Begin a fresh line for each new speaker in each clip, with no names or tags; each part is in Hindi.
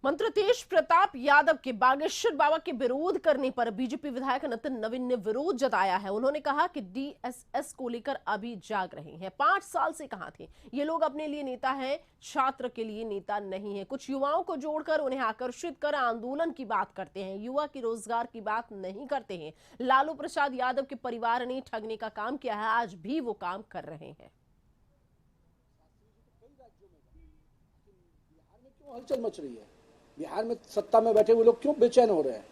मंत्री तेज प्रताप यादव के बागेश्वर बाबा के विरोध करने पर बीजेपी विधायक नितिन नवीन ने विरोध जताया है। उन्होंने कहा कि डीएसएस को लेकर अभी जाग रहे हैं। 5 साल से कहां थे ये लोग? अपने लिए नेता हैं, छात्र के लिए नेता नहीं है। कुछ युवाओं को जोड़कर उन्हें आकर्षित कर आंदोलन की बात करते हैं, युवा की रोजगार की बात नहीं करते हैं। लालू प्रसाद यादव के परिवार ने ठगने का काम किया है, आज भी वो काम कर रहे हैं।
हलचल मच रही है बिहार में, सत्ता में बैठे हुए लोग क्यों बेचैन हो रहे हैं?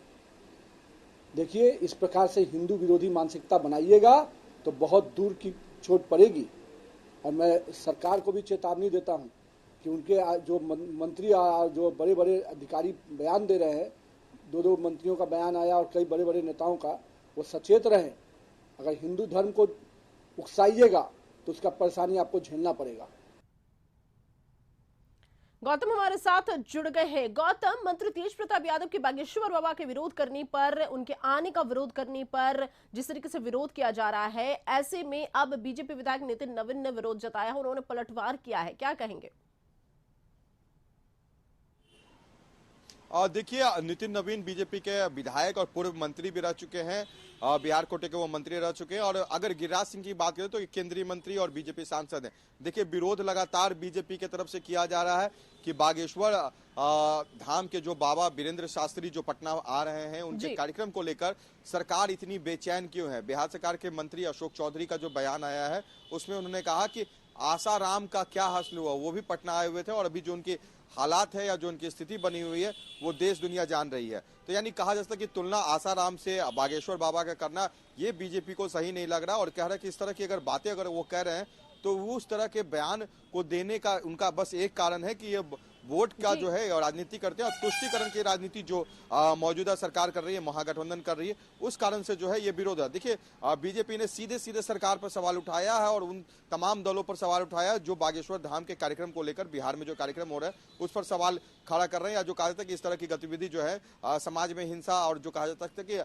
देखिए, इस प्रकार से हिंदू विरोधी मानसिकता बनाइएगा तो बहुत दूर की चोट पड़ेगी। और मैं सरकार को भी चेतावनी देता हूं कि उनके जो मंत्री जो बड़े बड़े अधिकारी बयान दे रहे हैं, 2 मंत्रियों का बयान आया और कई बड़े बड़े नेताओं का, वो सचेत रहें। अगर हिंदू धर्म को उकसाइएगा तो उसका परेशानी आपको झेलना पड़ेगा।
गौतम हमारे साथ जुड़ गए हैं। गौतम, मंत्री तेज प्रताप यादव के बागेश्वर बाबा के विरोध करने पर, उनके आने का विरोध करने पर जिस तरीके से विरोध किया जा रहा है, ऐसे में अब बीजेपी विधायक नितिन नवीन ने विरोध जताया, उन्होंने पलटवार किया है, क्या कहेंगे?
देखिए, नितिन नवीन बीजेपी के विधायक और पूर्व मंत्री भी रह चुके हैं। बिहार कोटे के वो मंत्री रह चुके हैं। और अगर गिरिराज सिंह की बात करें तो केंद्रीय मंत्री और बीजेपी सांसद हैं। देखिए, विरोध लगातार बीजेपी की तरफ से किया जा रहा है कि बागेश्वर धाम के जो बाबा वीरेंद्र शास्त्री जो पटना आ रहे हैं, उनके कार्यक्रम को लेकर सरकार इतनी बेचैन क्यों है। बिहार सरकार के मंत्री अशोक चौधरी का जो बयान आया है, उसमें उन्होंने कहा कि आसाराम का क्या हासिल हुआ, वो भी पटना आए हुए थे और अभी जो उनके हालात है या जो उनकी स्थिति बनी हुई है वो देश दुनिया जान रही है। तो यानी कहा जा सकता है कि तुलना आसाराम से बागेश्वर बाबा का करना ये बीजेपी को सही नहीं लग रहा। और कह रहा है कि इस तरह की अगर बातें अगर वो कह रहे हैं तो वो उस तरह के बयान को देने का उनका बस एक कारण है कि ये वोट का जो है राजनीति करते हैं और तुष्टीकरण की राजनीति जो मौजूदा सरकार कर रही है, महागठबंधन कर रही है, उस कारण से जो है ये विरोध है। देखिए, बीजेपी ने सीधे सीधे सरकार पर सवाल उठाया है और उन तमाम दलों पर सवाल उठाया जो बागेश्वर धाम के कार्यक्रम को लेकर बिहार में जो कार्यक्रम हो रहा है उस पर सवाल खड़ा कर रहे हैं, या जो कहा जाता है कि इस तरह की गतिविधि जो है समाज में हिंसा और जो कहा जाता है कि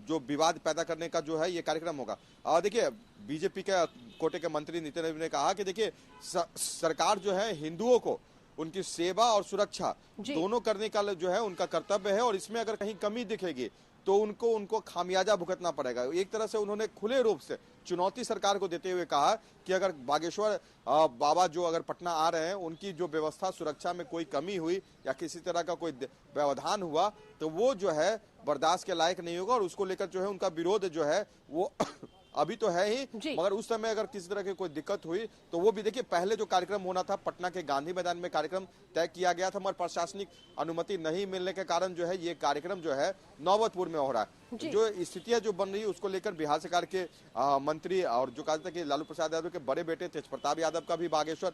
जो विवाद पैदा करने का जो है ये कार्यक्रम होगा। देखिए, बीजेपी के कोटे के मंत्री नितिन नवीन ने कहा कि देखिए, सरकार जो है हिंदुओं को उनकी सेवा और सुरक्षा दोनों करने का जो है उनका कर्तव्य है और इसमें अगर कहीं कमी दिखेगी तो उनको खामियाजा भुगतना पड़ेगा। एक तरह से उन्होंने खुले रूप से चुनौती सरकार को देते हुए कहा कि अगर बागेश्वर बाबा जो अगर पटना आ रहे हैं, उनकी जो व्यवस्था सुरक्षा में कोई कमी हुई या किसी तरह का कोई व्यवधान हुआ तो वो जो है बर्दाश्त के लायक नहीं होगा और उसको लेकर जो है उनका विरोध जो है वो अभी तो है ही, मगर उस समय अगर किसी तरह की कोई दिक्कत हुई तो वो भी देखिए, पहले जो कार्यक्रम होना था पटना के गांधी मैदान में कार्यक्रम तय किया गया था, मगर प्रशासनिक अनुमति नहीं मिलने के कारण जो है ये कार्यक्रम जो है नौबतपुर में हो रहा है। जो स्थितियां जो बन रही है उसको लेकर बिहार सरकार के मंत्री और जो कहा जाता है कि लालू प्रसाद यादव के बड़े बेटे तेज प्रताप यादव का भी बागेश्वर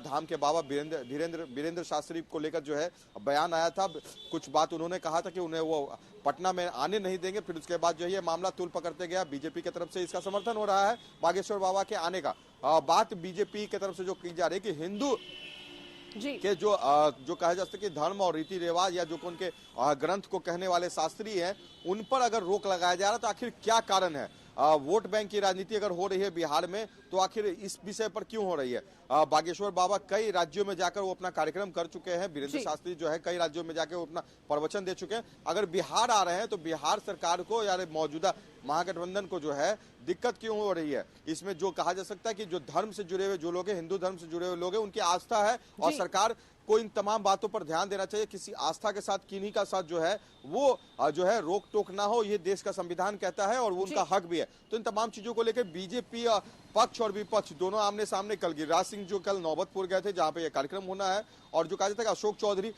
धाम के बाबा वीरेंद्र शास्त्री को लेकर जो है बयान आया था। कुछ बात उन्होंने कहा था कि उन्हें वो पटना में आने नहीं देंगे, फिर उसके बाद जो है ये मामला तूल पकड़ते गया। बीजेपी की तरफ से इसका समर्थन हो रहा है बागेश्वर बाबा के आने का। बात बीजेपी की तरफ से जो की जा रही है कि हिंदू के जो कहा जा सकता है कि धर्म और रीति रिवाज या जो उनके ग्रंथ को कहने वाले शास्त्री हैं उन पर अगर रोक लगाया जा रहा है तो आखिर क्या कारण है। वोट बैंक की राजनीति अगर हो रही है बिहार में तो आखिर इस विषय पर क्यों हो रही है। बागेश्वर बाबा कई राज्यों में जाकर वो अपना कार्यक्रम कर चुके हैं। वीरेंद्र शास्त्री जो है कई राज्यों में जाकर वो अपना प्रवचन दे चुके हैं। अगर बिहार आ रहे हैं तो बिहार सरकार को या मौजूदा महागठबंधन को जो है दिक्कत क्यों हो रही है। इसमें जो कहा जा सकता है कि जो धर्म से जुड़े हुए जो लोग हैं, हिंदू धर्म से जुड़े हुए लोग हैं, उनकी आस्था है और सरकार को इन तमाम बातों पर ध्यान देना चाहिए। किसी आस्था के साथ किन्हीं का साथ जो है वो जो है रोक टोक ना हो, ये देश का संविधान कहता है और वो उनका हक भी है। तो इन तमाम चीजों को लेकर बीजेपी पक्ष और विपक्ष दोनों आमने सामने। कल गिरिराज सिंह जो कल नौबतपुर गए थे जहां पे ये कार्यक्रम होना है, और जो कहा जाता है कि अशोक चौधरी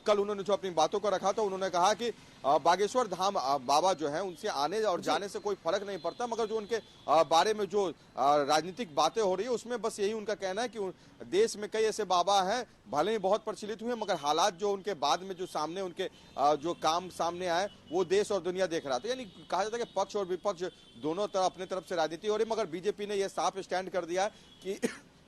कल उन्होंने जो अपनी बातों को रखा था, उन्होंने कहा कि बागेश्वर धाम बाबा जो है उनसे आने और जाने से कोई फर्क नहीं पड़ता, मगर जो उनके बारे में जो राजनीतिक बातें हो रही है उसमें बस यही उनका कहना है कि देश में कई ऐसे बाबा हैं भले ही बहुत प्रचलित हुए, मगर हालात जो उनके बाद में जो सामने उनके जो काम सामने आए वो देश और दुनिया देख रहा था। यानी कहा जाता है कि पक्ष और विपक्ष दोनों तरफ अपने तरफ से राजनीति हो रही, मगर बीजेपी ने यह साफ स्टैंड कर दिया कि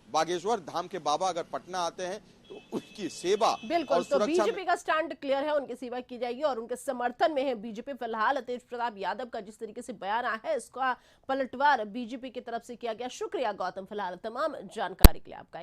बागेश्वर धाम के बाबा अगर पटना आते हैं तो उनकी सेवा
बिल्कुल। तो बीजेपी का स्टैंड क्लियर है, उनकी सेवा की जाएगी और उनके समर्थन में है बीजेपी। फिलहाल तेज प्रताप यादव का जिस तरीके से बयान आया है इसका पलटवार बीजेपी की तरफ से किया गया। शुक्रिया गौतम फिलहाल तमाम जानकारी के लिए आपका।